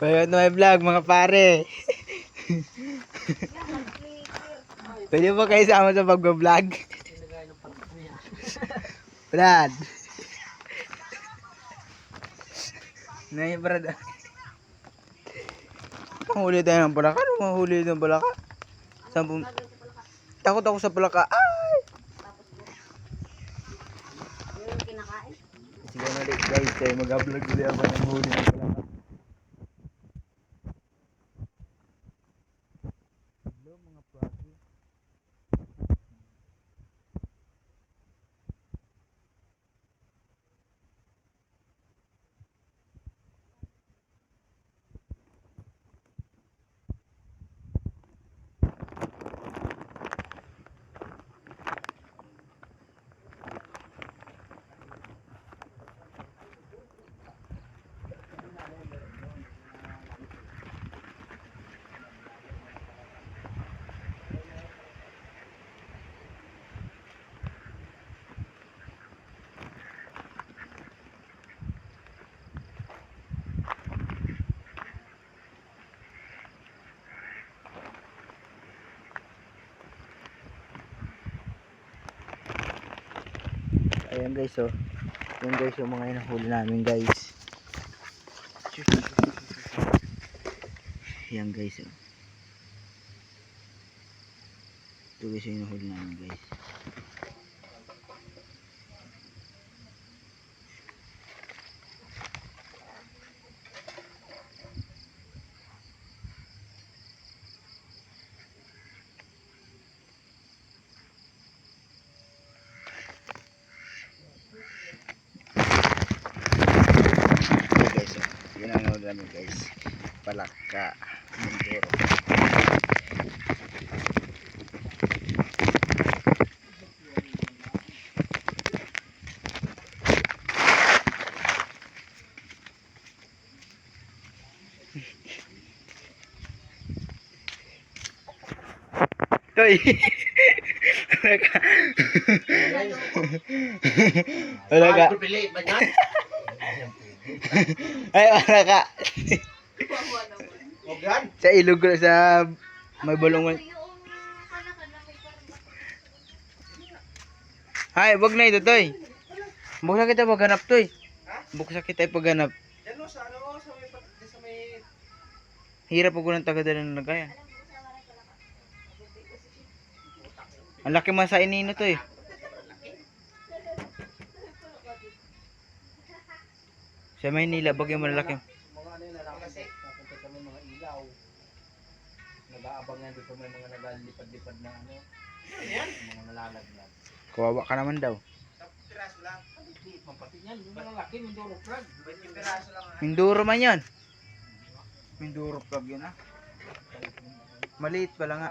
Welcome to my vlog mga pare. Pwede ba kayo sama sa pag-vlog? Brad. Nay Brad. Mahuli tayo ng palaka. Ano mahuli ng palaka? Takot ako sa palaka. Ay! Sige na ulit guys. Tayo mag-vlog ulit ako ng huli ng palaka. Hello mga pare. Ayan guys, oh. Ayan guys, yung mga inahuli namin guys. Ayan guys, oh. Ito guys yung inahuli namin guys. Yun ang nahuli namin guys, palaka, munduro. Toy. Wala ka. Ay, wala ka. Sa ilog sa may balungan. Ay, wag na ito, Toy. Buksan kita paghanap, Toy. Buksan kita paghanap. Hirap ako ng tagadala ng lagayan. Ang laki man sa inino, Toy. Sa Maynila, bagay malaki. Mga ano yun, kasi napunta kami mga ilaw. Nag-aabangan dito may mga nagalipad-lipad na ano. Mga nalalaglag. Kawawa ka naman daw. Piraso lang. Pampati niyan, yung malalaki, Mindoro Frog. 20 piraso lang. Minduro man yan. Minduro plug yun ah. Maliit pala nga.